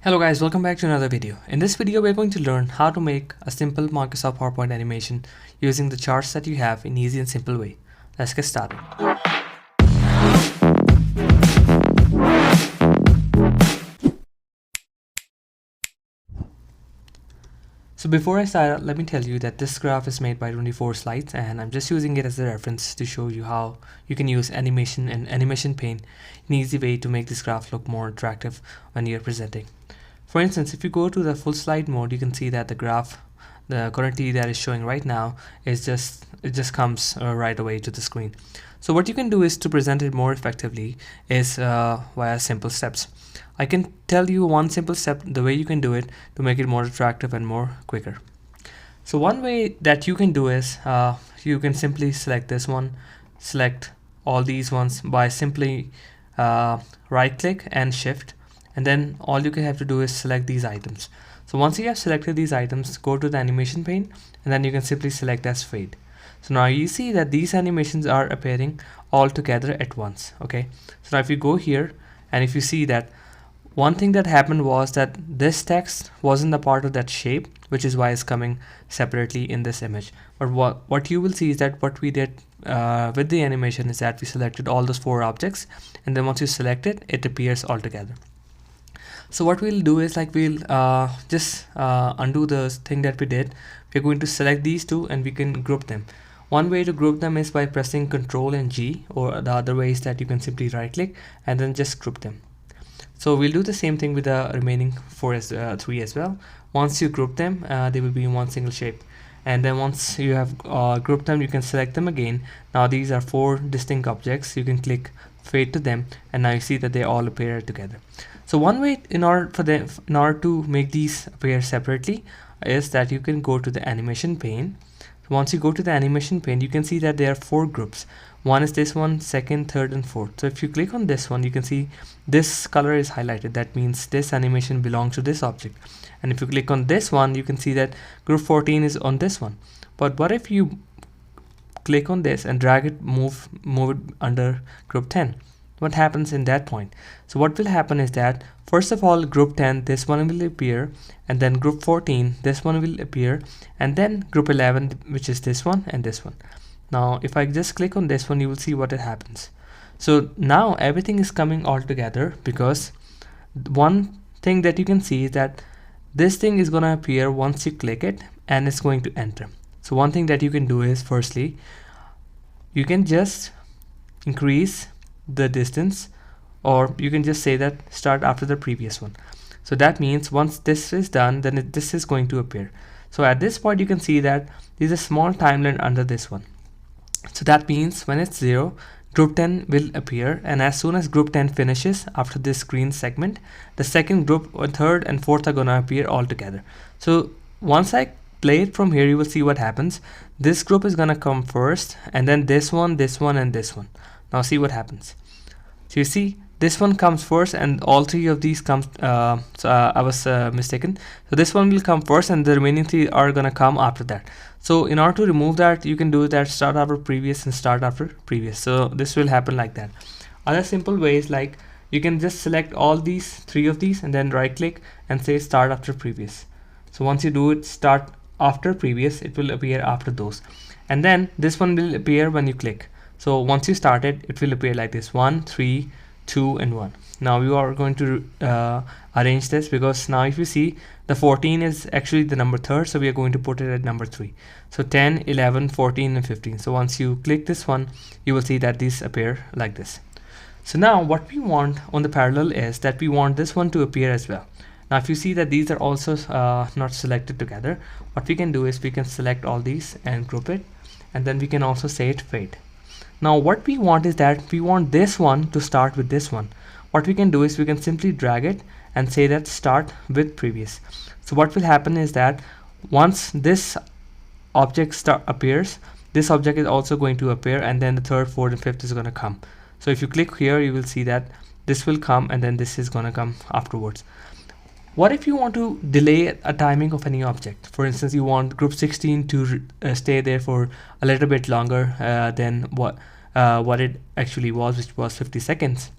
Hello guys, welcome back to another video. In this video, we're going to learn how to make a simple Microsoft PowerPoint animation using the charts that you have in easy and simple way. Let's get started. So before I start, let me tell you that this graph is made by 24 slides and I'm just using it as a reference to show you how you can use animation and animation pane in an easy way to make this graph look more attractive when you're presenting. For instance, if you go to the full slide mode, you can see that the graph, the currently that is showing right now, is just comes right away to the screen. So what you can do is to present it more effectively is via simple steps. I can tell you one simple step, the way you can do it to make it more attractive and more quicker. So one way that you can do is you can simply select this one, select all these ones by simply right click and shift, and then all you can have to do is select these items. So once you have selected these items, go to the animation pane and then you can simply select as fade. So now you see that these animations are appearing all together at once. Okay, so now if you go here and if you see that one thing that happened was that this text wasn't a part of that shape, which is why it's coming separately in this image. But what you will see is that what we did with the animation is that we selected all those four objects, and then once you select it, it appears all together. So what we'll do is like we'll just undo the thing that we did. We're going to select these two and we can group them. One way to group them is by pressing Ctrl and G, or the other way is that you can simply right click and then just group them. So we'll do the same thing with the remaining three as well. Once you group them, they will be in one single shape. And then once you have grouped them, you can select them again. Now these are four distinct objects. You can click fade to them, and now you see that they all appear together. So one way in order to make these appear separately is that you can go to the animation pane. Once you go to the animation pane, you can see that there are four groups. One is this one, second, third, and fourth. So if you click on this one, you can see this color is highlighted. That means this animation belongs to this object. And if you click on this one, you can see that group 14 is on this one. But what if you click on this and drag it, move it under group 10? What happens in that point? So what will happen is that first of all, group 10, this one will appear, and then group 14, this one will appear, and then group 11, which is this one and this one. Now if I just click on this one, you will see what it happens. So now everything is coming all together, because one thing that you can see is that this thing is going to appear once you click it and it's going to enter. So one thing that you can do is, firstly, you can just increase the distance, or you can just say that start after the previous one. So that means once this is done, then this is going to appear. So at this point you can see that there's a small timeline under this one. So that means when it's 0, group 10 will appear, and as soon as group 10 finishes after this green segment, the second group, or third and fourth are gonna appear all together. So once I play it from here, you will see what happens. This group is gonna come first, and then this one, and this one. Now see what happens. So you see this one comes first and all three of these comes, I was mistaken. So this one will come first and the remaining three are gonna come after that. So in order to remove that, you can do that start after previous and start after previous. So this will happen like that. Other simple ways, like you can just select all these three of these and then right click and say start after previous. So once you do it start after previous, it will appear after those, and then this one will appear when you click. So once you start it, it will appear like this: 1, 3, 2, and 1. Now you are going to arrange this, because now if you see, the 14 is actually the number third, so we are going to put it at number 3. So 10, 11, 14, and 15. So once you click this one, you will see that these appear like this. So now what we want on the parallel is that we want this one to appear as well. Now if you see that these are also not selected together, what we can do is we can select all these and group it, and then we can also say it fade. Now what we want is that we want this one to start with this one. What we can do is we can simply drag it and say that start with previous. So what will happen is that once this object appears, this object is also going to appear, and then the third, fourth, and fifth is going to come. So if you click here, you will see that this will come, and then this is going to come afterwards. What if you want to delay a timing of any object? For instance, you want group 16 to stay there for a little bit longer than what it actually was, which was 50 seconds.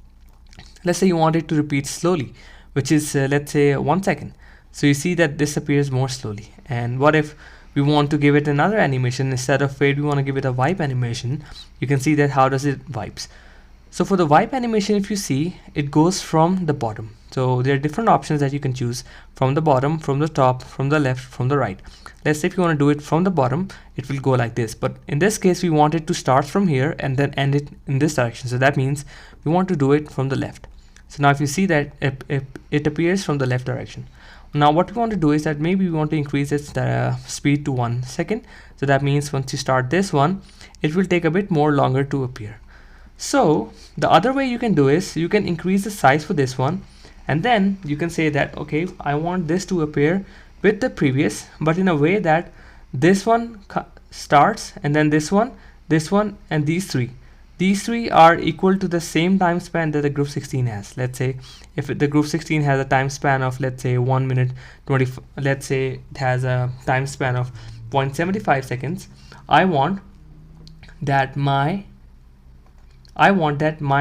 Let's say you want it to repeat slowly. which is let's say 1 second. So you see that this appears more slowly. And what if we want to give it another animation? Instead of fade, we want to give it a wipe animation. You can see that how does it wipes. So for the wipe animation, if you see, it goes from the bottom. So there are different options that you can choose: from the bottom, from the top, from the left, from the right. Let's say if you want to do it from the bottom, it will go like this. But in this case, we want it to start from here and then end it in this direction. So that means we want to do it from the left. So now if you see that it appears from the left direction. Now what we want to do is that maybe we want to increase its speed to 1 second. So that means once you start this one, it will take a bit more longer to appear. So the other way you can do is you can increase the size for this one, and then you can say that, okay, I want this to appear with the previous, but in a way that this one starts, and then this one, and these three are equal to the same time span that the group 16 has. Let's say if the group 16 has a time span of, let's say 1 minute 20, let's say it has a time span of 0.75 seconds. I want that my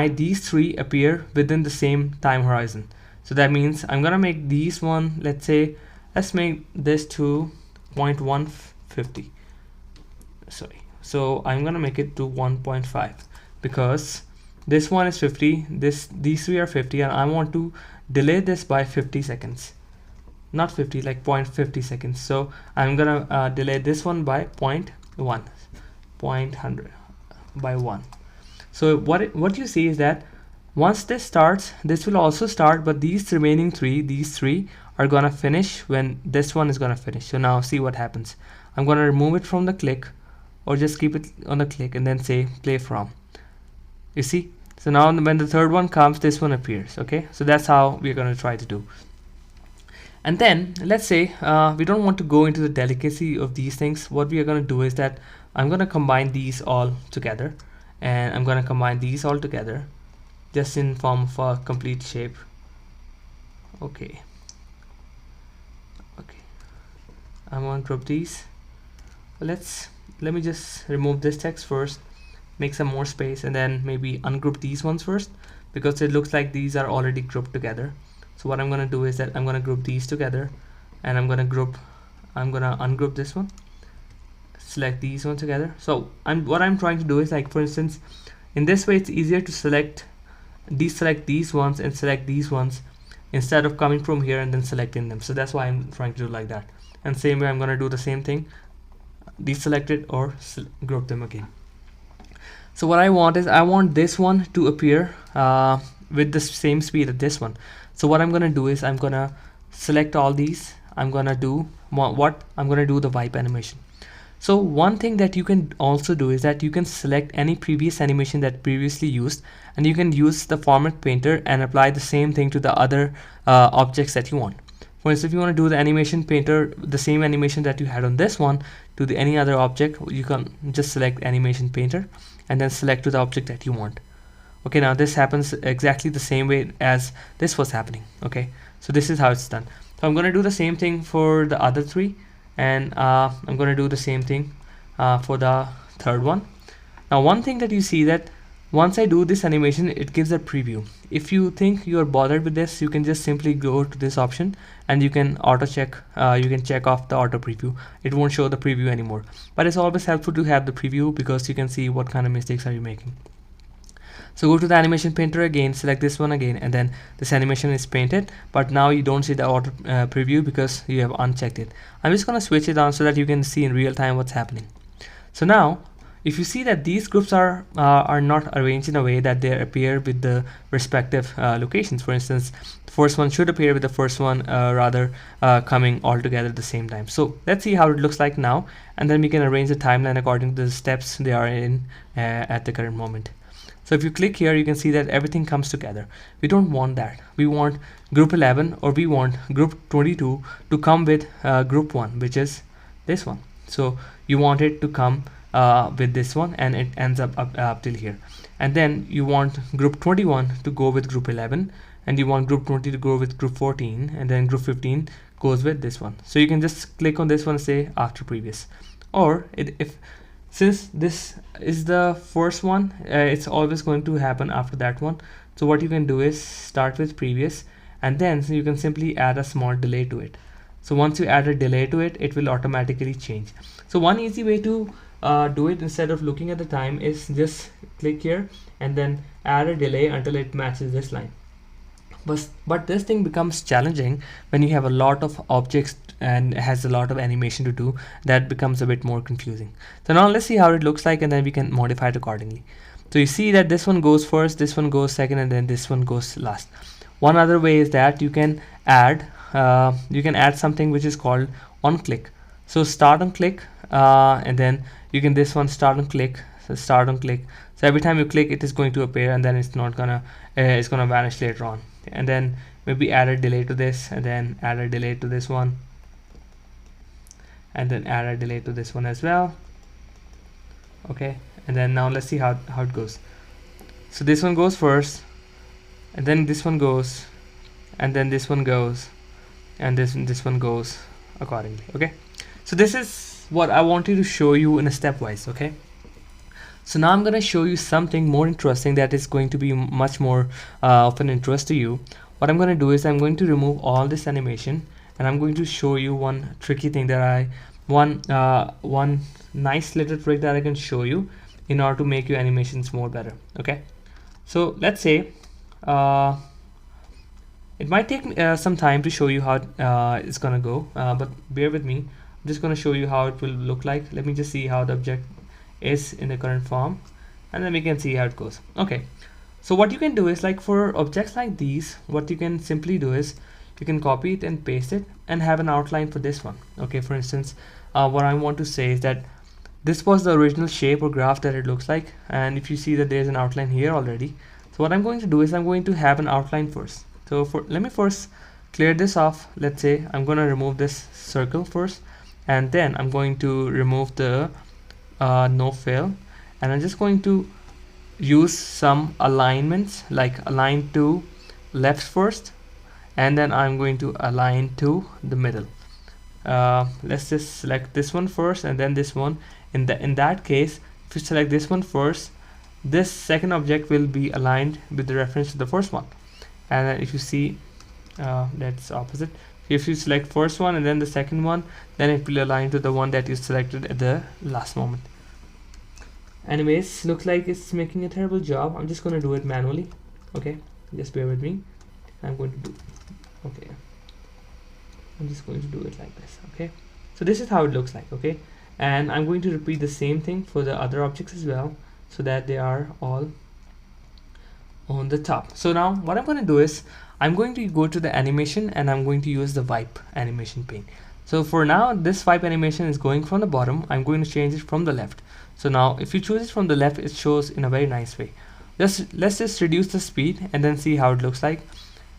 these three appear within the same time horizon. So that means I'm gonna make these one, let's make this to 0.150. Sorry, so I'm gonna make it to 1.5, because this one is 50, these three are 50, and I want to delay this by 50 seconds. Not 50, like 0.50 seconds. So I'm gonna delay this one by 0.100 by 1. So what you see is that once this starts, this will also start, but these remaining these three are gonna finish when this one is gonna finish. So now see what happens. I'm gonna remove it from the click, or just keep it on the click and then say play from. You see? So now when the third one comes, this one appears. Okay, so that's how we're gonna try to do. And then let's say we don't want to go into the delicacy of these things. What we are gonna do is that I'm gonna combine these all together, and I'm gonna combine these all together just in form of a complete shape. Okay, I'm gonna group these. Let me just remove this text first, make some more space, and then maybe ungroup these ones first, because it looks like these are already grouped together. So what I'm gonna do is that I'm gonna group these together, and I'm gonna ungroup this one, select these ones together. So what I'm trying to do is, like, for instance, in this way it's easier to deselect these ones and select these ones instead of coming from here and then selecting them. So that's why I'm trying to do like that. And same way I'm going to do the same thing, deselect it or group them again. So what I want is I want this one to appear with the same speed as this one. So what I'm going to do is I'm going to select all these. I'm going to do the wipe animation. So one thing that you can also do is that you can select any previous animation that previously used, and you can use the format painter and apply the same thing to the other objects that you want. For instance, if you want to do the animation painter, the same animation that you had on this one, to any other object, you can just select animation painter and then select to the object that you want. Okay, now this happens exactly the same way as this was happening. Okay, so this is how it's done. So I'm going to do the same thing for the other three, and I'm going to do the same thing for the third one. Now one thing that you see, that once I do this animation, it gives a preview. If you think you are bothered with this, you can just simply go to this option and you can auto check, you can check off the auto preview. It won't show the preview anymore, but it's always helpful to have the preview because you can see what kind of mistakes are you making. So go to the animation painter again, select this one again, and then this animation is painted, but now you don't see the auto preview because you have unchecked it. I'm just going to switch it on so that you can see in real time what's happening. So now if you see that these groups are not arranged in a way that they appear with the respective locations. For instance, the first one should appear with the first one coming all together at the same time. So let's see how it looks like now, and then we can arrange the timeline according to the steps they are in at the current moment. So if you click here, you can see that everything comes together. We don't want that. We want group 11 or we want group 22 to come with group 1, which is this one. So you want it to come with this one, and it ends up till here. And then you want group 21 to go with group 11, and you want group 20 to go with group 14, and then group 15 goes with this one. So you can just click on this one and say after previous, or since this is the first one, it's always going to happen after that one. So what you can do is start with previous, and then so you can simply add a small delay to it. So once you add a delay to it, it will automatically change. So one easy way to do it instead of looking at the time is just click here and then add a delay until it matches this line. But this thing becomes challenging when you have a lot of objects and has a lot of animation to do. That becomes a bit more confusing. So now let's see how it looks like, and then we can modify it accordingly. So you see that this one goes first, this one goes second, and then this one goes last. One other way is that you can add something which is called on click. So start on click, and then you can this one start on click. So start on click. So every time you click, it is going to appear, and then it's not gonna it's gonna vanish later on. And then maybe add a delay to this, and then add a delay to this one, and then add a delay to this one as well. Okay, and then now let's see how it goes. So this one goes first, and then this one goes, and then this one goes, and this one goes accordingly. Okay, so this is what I wanted to show you in a stepwise. Okay, so now I'm going to show you something more interesting that is going to be much more of an interest to you. What I'm going to do is I'm going to remove all this animation, and I'm going to show you one tricky thing that one nice little trick that I can show you in order to make your animations more better. Okay, so let's say it might take some time to show you how it's gonna go, but bear with me. I'm just gonna show you how it will look like. Let me just see how the object is in the current form, and then we can see how it goes. Okay, so what you can do is, like for objects like these, what you can simply do is you can copy it and paste it and have an outline for this one. Okay, for instance, what I want to say is that this was the original shape or graph that it looks like, and if you see that there's an outline here already. So what I'm going to do is I'm going to have an outline first. So let me first clear this off. Let's say I'm going to remove this circle first, and then I'm going to remove the no fill, and I'm just going to use some alignments, like align to left first, and then I'm going to align to the middle. Let's just select this one first and then this one. In that case, if you select this one first, this second object will be aligned with the reference to the first one, and then if you see that's opposite. If you select first one and then the second one, then it will align to the one that you selected at the last moment. Anyways, looks like it's making a terrible job. I'm just going to do it manually. Okay, just bear with me. I'm going to do okay, I'm just going to do it like this. Okay, so this is how it looks like. Okay, and I'm going to repeat the same thing for the other objects as well, so that they are all on the top. So now what I'm going to do is I'm going to go to the animation, and I'm going to use the wipe animation pane. So for now, this wipe animation is going from the bottom. I'm going to change it from the left. So now if you choose it from the left, it shows in a very nice way. Let's just reduce the speed and then see how it looks like.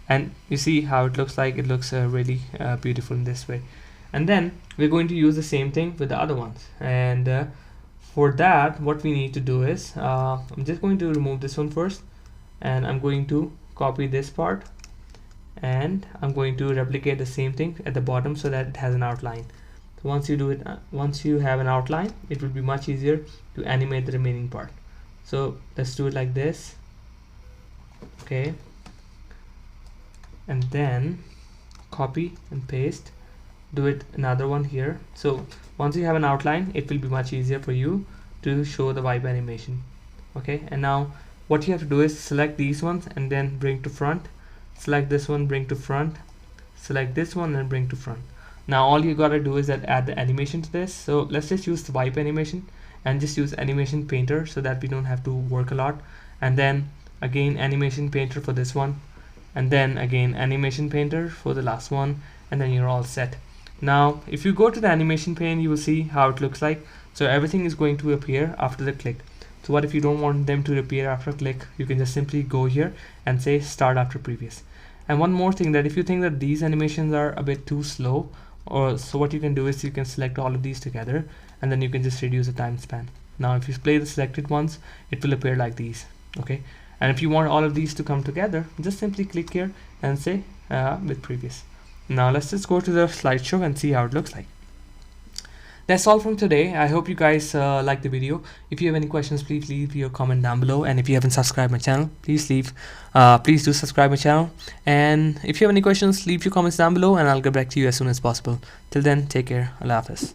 And you see how it looks like. It looks really beautiful in this way. And then we're going to use the same thing with the other ones. And for that, what we need to do is I'm just going to remove this one first, and I'm going to copy this part, and I'm going to replicate the same thing at the bottom so that it has an outline. So once you do it, once you have an outline, it will be much easier to animate the remaining part. So let's do it like this. Okay, and then copy and paste, do it another one here. So once you have an outline, it will be much easier for you to show the wipe animation. Okay, and now what you have to do is select these ones and then bring to front, select this one, bring to front, select this one and bring to front. Now all you gotta do is that add the animation to this. So let's just use the wipe animation and just use animation painter so that we don't have to work a lot. And then again animation painter for this one, and then again animation painter for the last one, and then you're all set. Now if you go to the animation pane, you will see how it looks like. So everything is going to appear after the click. So what if you don't want them to appear after click? You can just simply go here and say start after previous. And one more thing, that if you think that these animations are a bit too slow, or so what you can do is you can select all of these together, and then you can just reduce the time span. Now if you play the selected ones, it will appear like these. Okay, and if you want all of these to come together, just simply click here and say with previous. Now let's just go to the slideshow and see how it looks like. That's all from today. I hope you guys like the video. If you have any questions, please leave your comment down below, and if you haven't subscribed my channel, please do subscribe my channel. And if you have any questions, leave your comments down below and I'll get back to you as soon as possible. Till then, take care. Allah Hafiz.